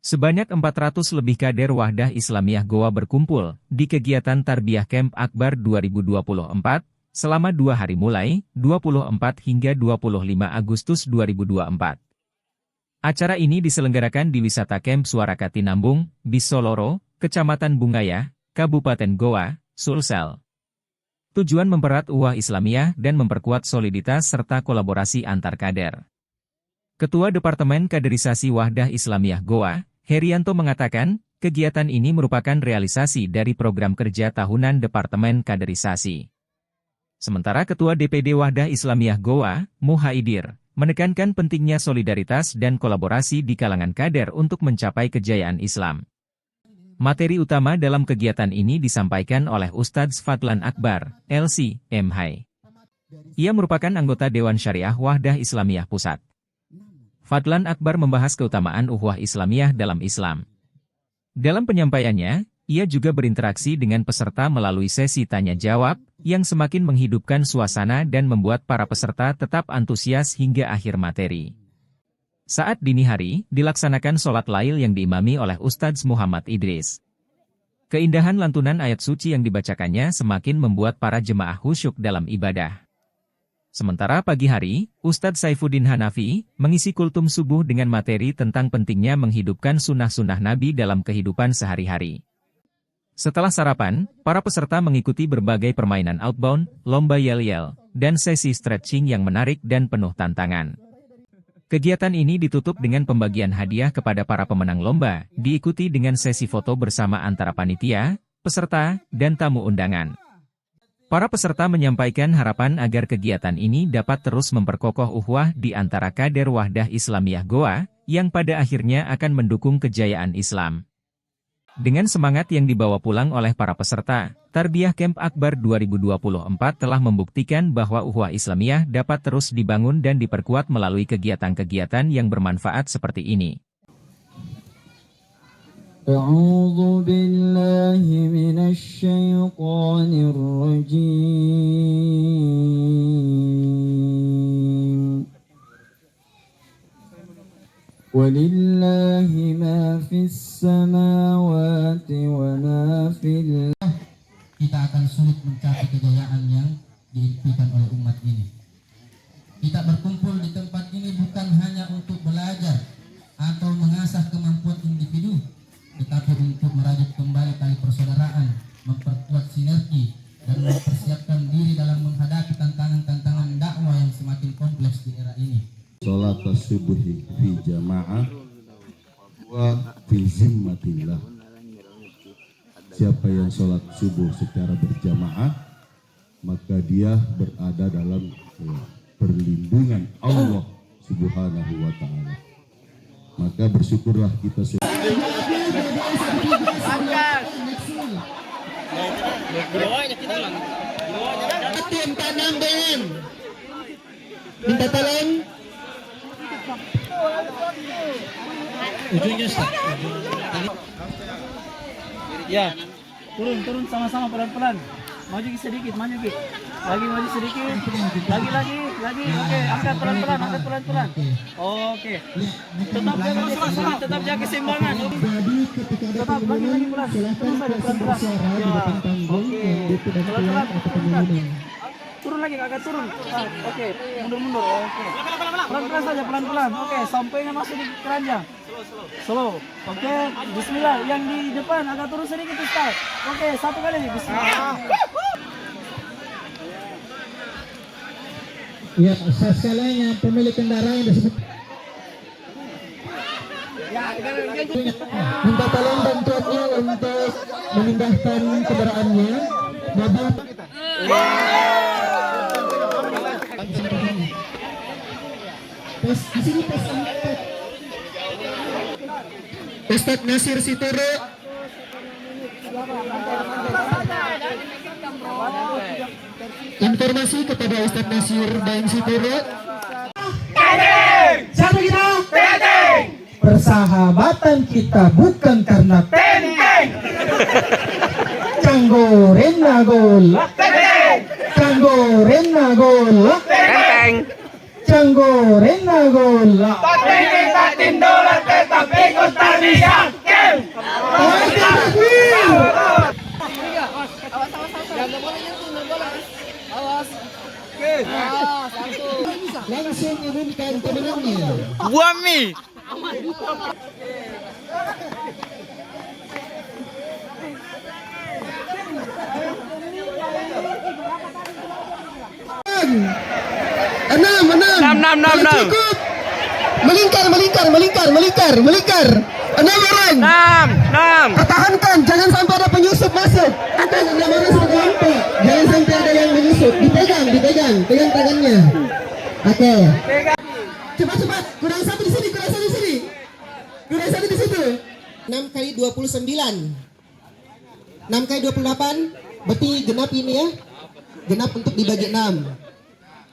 Sebanyak 400 lebih kader Wahdah Islamiyah Goa berkumpul di kegiatan Tarbiyah Camp Akbar 2024 selama 2 hari mulai 24 hingga 25 Agustus 2024. Acara ini diselenggarakan di Wisata Camp Suarakati Nambung, Bisoloro, Kecamatan Bungaya, Kabupaten Goa, Sulsel. Tujuan mempererat ukhuwah Islamiyah dan memperkuat soliditas serta kolaborasi antar kader. Ketua Departemen Kaderisasi Wahdah Islamiyah Goa, Herianto mengatakan, kegiatan ini merupakan realisasi dari program kerja tahunan Departemen Kaderisasi. Sementara Ketua DPD Wahdah Islamiyah Goa, Muhaidir, menekankan pentingnya solidaritas dan kolaborasi di kalangan kader untuk mencapai kejayaan Islam. Materi utama dalam kegiatan ini disampaikan oleh Ustadz Fadlan Akbar, LC, MH. Ia merupakan anggota Dewan Syariah Wahdah Islamiyah Pusat. Fadlan Akbar membahas keutamaan ukhuwah Islamiyah dalam Islam. Dalam penyampaiannya, ia juga berinteraksi dengan peserta melalui sesi tanya-jawab, yang semakin menghidupkan suasana dan membuat para peserta tetap antusias hingga akhir materi. Saat dini hari, dilaksanakan sholat lail yang diimami oleh Ustadz Muhammad Idris. Keindahan lantunan ayat suci yang dibacakannya semakin membuat para jemaah khusyuk dalam ibadah. Sementara pagi hari, Ustadz Saifuddin Hanafi mengisi kultum subuh dengan materi tentang pentingnya menghidupkan sunnah-sunnah Nabi dalam kehidupan sehari-hari. Setelah sarapan, para peserta mengikuti berbagai permainan outbound, lomba yel-yel, dan sesi stretching yang menarik dan penuh tantangan. Kegiatan ini ditutup dengan pembagian hadiah kepada para pemenang lomba, diikuti dengan sesi foto bersama antara panitia, peserta, dan tamu undangan. Para peserta menyampaikan harapan agar kegiatan ini dapat terus memperkokoh ukhuwah di antara kader Wahdah Islamiyah Goa, yang pada akhirnya akan mendukung kejayaan Islam. Dengan semangat yang dibawa pulang oleh para peserta, Tarbiyah Camp Akbar 2024 telah membuktikan bahwa ukhuwah Islamiyah dapat terus dibangun dan diperkuat melalui kegiatan-kegiatan yang bermanfaat seperti ini. أعوذ بالله من الشيطان الرجيم ولله ما في السماوات وما في الأرض. Kita akan sulit mencapai kejayaan yang diimpikan oleh umat ini. Kita berkumpul di tempat ini bukan hanya untuk belajar atau mengasah kemampuan individu, tetapi untuk merajut kembali tali persaudaraan, memperkuat sinergi, dan mempersiapkan diri dalam menghadapi tantangan-tantangan dakwah yang semakin kompleks di era ini. Salat subuh fi jamaah wa fi zimmatillah. Siapa yang sholat subuh secara berjamaah, maka dia berada dalam perlindungan Allah Subhanahu wa ta'ala. Maka bersyukurlah kita semua. Minta tolong. Ujungnya Ustaz. Ya, turun sama-sama pelan-pelan. Maju sedikit, maju sedikit. Lagi maju sedikit. Lagi. Oke, angkat pelan-pelan. Oke. Tetap jaga keseimbangan. Tetap lagi pelan. Terus saja pelan-pelan. Ya. Oke. Pelan-pelan. Turun lagi, agak turun. Oke, mundur. Oke. Pelan-pelan saja, pelan-pelan. Oke, sampainya masuk di keranjang. Slow. Oke, bismillah. Yang di depan agak turun sedikit, Ustaz. Oke, satu kali nih, bismillah. Ya, sekalian pemilik kendaraan disebut. Minta tolong bantuannya untuk memindahkan kendaraannya. Mobil. Tes di sini tes. Ustadz Nasir Situru. Informasi kepada Ustadz Nasir dan Situru. Satu kita. Persahabatan kita bukan karena tenteng. Canggoren nagol. Tenteng. Canggo Rena Gola. Batin dolar tetap ikut tarbiyah camp. Langsung umumkan pemenangnya. Buami. Enam. Cukup. Melingkar. 6 orang. 6. Pertahankan, jangan sampai ada penyusup masuk. 6 orang sudah kelompok. Jangan sampai ada yang menyusup. Dipegang tangannya. Oke. Cepat. Kurang satu di sini. Kurang satu di situ. 6 kali 29. 6 kali 28. Berarti genap ini ya. Genap untuk dibagi 6.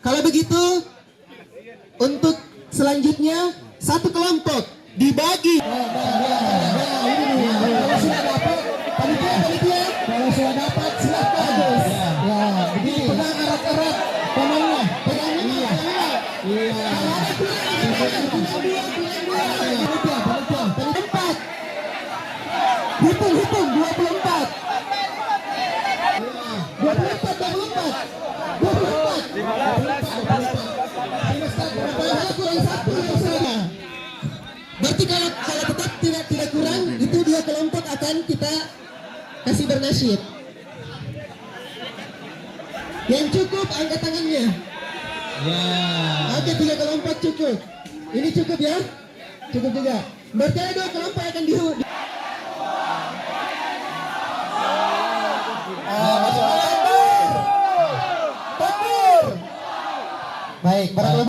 Kalau begitu, untuk selanjutnya satu kelompok dibagi. Kalau sudah dapat silakan. Ya, begini pegang erat-erat tangannya. Tempat. Hitung 24. 24. Berarti kalau tetap tidak kurang, itu 2 kelompok akan kita kasih bernasyid. Yang cukup angkat tangannya. Oke, 3 kelompok cukup. Ini cukup ya? Cukup juga. Berarti ada 2 kelompok akan Baik, para maju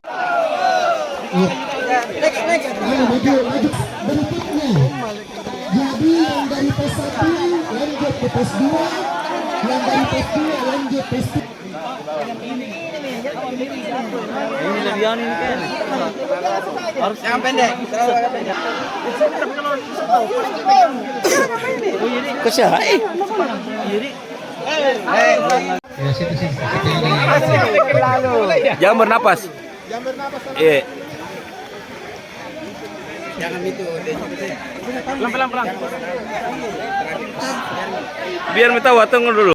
berikutnya. Jadi yang dari pos 1 lanjut ke pos 2, yang dari pos 2 lanjut pos 3. Harus yang pendek. Jangan bernapas. Iya. Jangan itu. Pelan. Biar minta wateng dulu.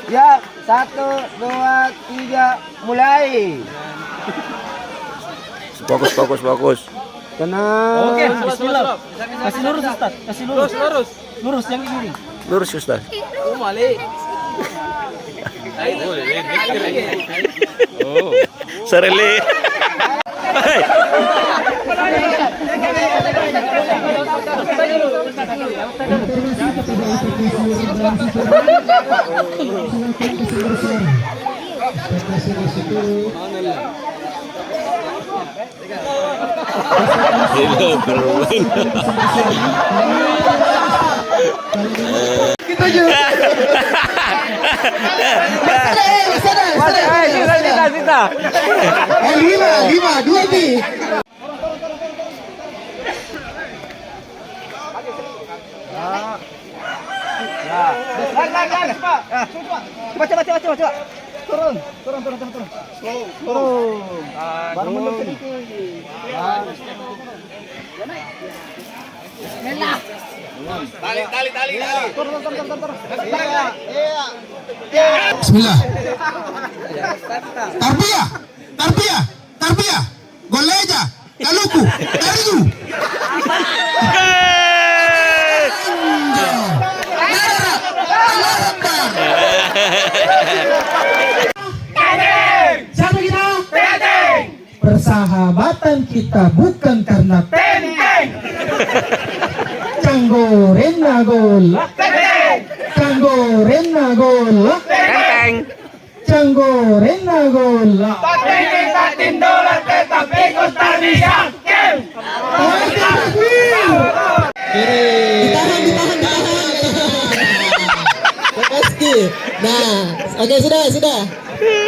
Ya, 1, 2, 3, mulai. Fokus. Tenang. Oke, bismillah. Kasih lurus Ustaz. Lurus yang kiri. Lurus Ustaz. Serele. Kita juga. Sita. 5, 2 nih. Coba. Turun. Baru mundur sedikit. Tali. Turun. Bismillah. Tarbiyah. Goleja. Kaluku. Tarigu. Siapa kita? Persahabatan kita bukan karena Tenteng. Canggo Rena Gola. Tenteng. Canggo Rena Gola. Batin dolar tetap ikut tarbiyah camp. Ditahan. Pasti. Nah, oke sudah.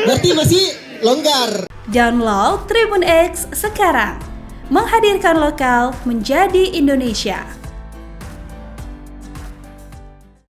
Berarti masih longgar. Download Tribun X sekarang. Menghadirkan lokal menjadi Indonesia.